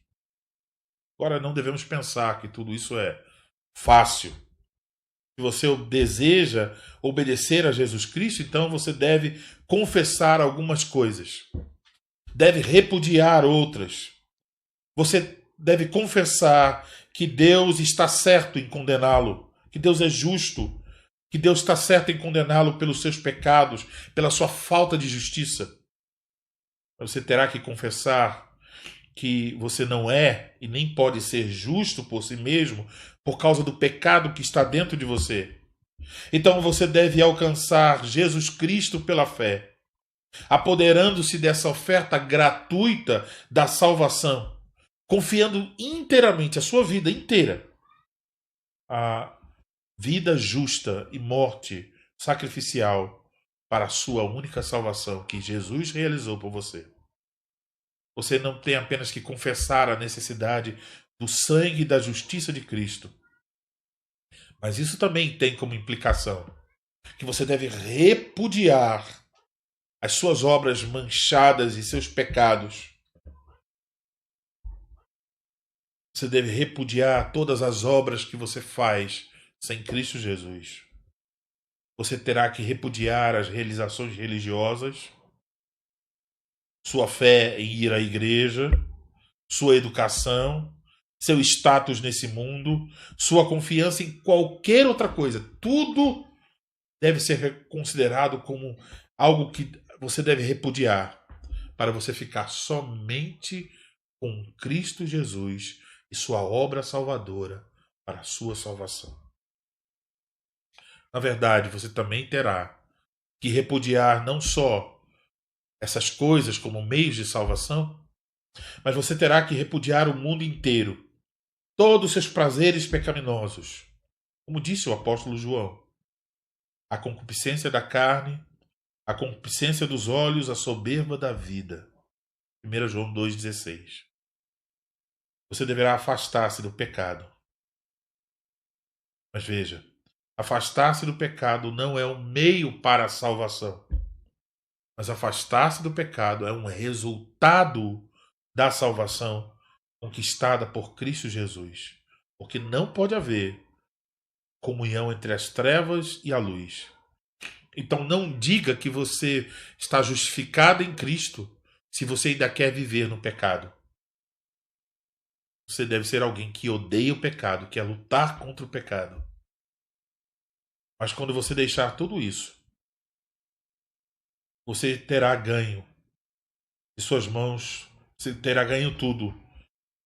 Agora, não devemos pensar que tudo isso é fácil. Se você deseja obedecer a Jesus Cristo, então você deve confessar algumas coisas. Deve repudiar outras. Você deve confessar que Deus está certo em condená-lo, que Deus é justo, que Deus está certo em condená-lo pelos seus pecados, pela sua falta de justiça. Você terá que confessar que você não é e nem pode ser justo por si mesmo por causa do pecado que está dentro de você. Então você deve alcançar Jesus Cristo pela fé, apoderando-se dessa oferta gratuita da salvação, confiando inteiramente a sua vida inteira, a vida justa e morte sacrificial para a sua única salvação que Jesus realizou por você. Você não tem apenas que confessar a necessidade do sangue e da justiça de Cristo, mas isso também tem como implicação que você deve repudiar as suas obras manchadas e seus pecados. Você deve repudiar todas as obras que você faz sem Cristo Jesus. Você terá que repudiar as realizações religiosas, sua fé em ir à igreja, sua educação, seu status nesse mundo, sua confiança em qualquer outra coisa. Tudo deve ser considerado como algo que você deve repudiar para você ficar somente com Cristo Jesus e sua obra salvadora para a sua salvação. Na verdade, você também terá que repudiar não só essas coisas como meios de salvação, mas você terá que repudiar o mundo inteiro, todos os seus prazeres pecaminosos. Como disse o apóstolo João, a concupiscência da carne, a concupiscência dos olhos, a soberba da vida. 1 João 2,16. Você deverá afastar-se do pecado. Mas veja, afastar-se do pecado não é um meio para a salvação. Mas afastar-se do pecado é um resultado da salvação conquistada por Cristo Jesus. Porque não pode haver comunhão entre as trevas e a luz. Então não diga que você está justificado em Cristo se você ainda quer viver no pecado. Você deve ser alguém que odeia o pecado, que quer lutar contra o pecado. Mas quando você deixar tudo isso, você terá ganho. E suas mãos, você terá ganho tudo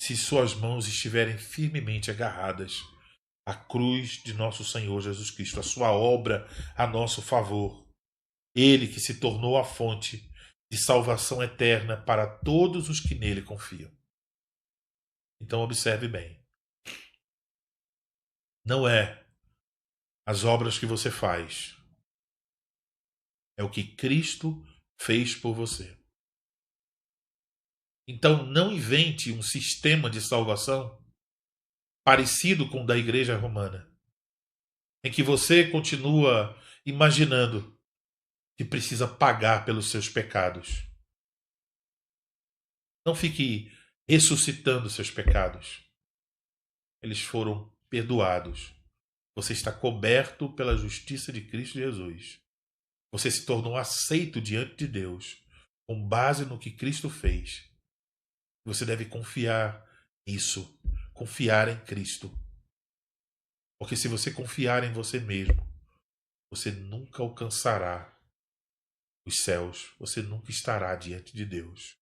se suas mãos estiverem firmemente agarradas à cruz de nosso Senhor Jesus Cristo, a sua obra a nosso favor. Ele que se tornou a fonte de salvação eterna para todos os que nele confiam. Então observe bem. Não é as obras que você faz, é o que Cristo fez por você. Então não invente um sistema de salvação parecido com o da Igreja Romana, em que você continua imaginando que precisa pagar pelos seus pecados. Não fique ressuscitando seus pecados. Eles foram perdoados. Você está coberto pela justiça de Cristo Jesus. Você se tornou aceito diante de Deus, com base no que Cristo fez. Você deve confiar nisso, confiar em Cristo. Porque se você confiar em você mesmo, você nunca alcançará os céus, você nunca estará diante de Deus.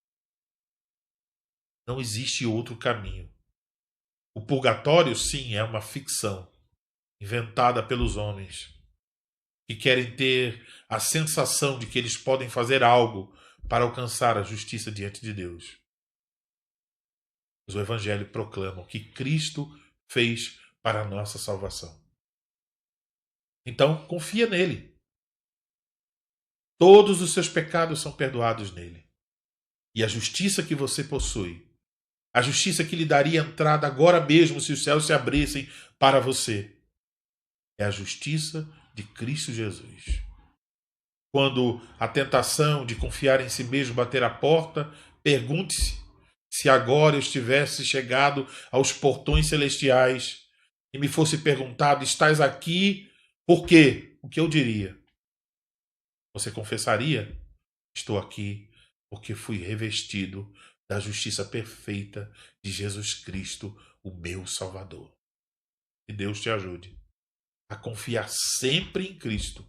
Não existe outro caminho. O purgatório, sim, é uma ficção inventada pelos homens que querem ter a sensação de que eles podem fazer algo para alcançar a justiça diante de Deus. Mas o Evangelho proclama o que Cristo fez para a nossa salvação. Então, confia nele. Todos os seus pecados são perdoados nele. E a justiça que você possui, a justiça que lhe daria entrada agora mesmo se os céus se abrissem para você, é a justiça de Cristo Jesus. Quando a tentação de confiar em si mesmo bater a porta, pergunte-se se agora eu estivesse chegado aos portões celestiais e me fosse perguntado: estás aqui por quê? O que eu diria? Você confessaria: estou aqui porque fui revestido da justiça perfeita de Jesus Cristo, o meu Salvador. Que Deus te ajude a confiar sempre em Cristo.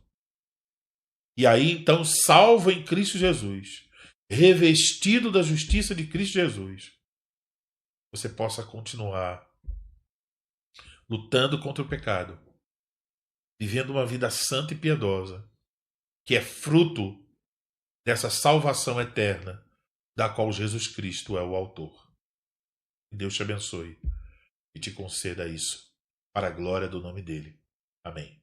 E aí, então, salvo em Cristo Jesus, revestido da justiça de Cristo Jesus, você possa continuar lutando contra o pecado, vivendo uma vida santa e piedosa, que é fruto dessa salvação eterna, da qual Jesus Cristo é o autor. Que Deus te abençoe e te conceda isso, para a glória do nome dele. Amém.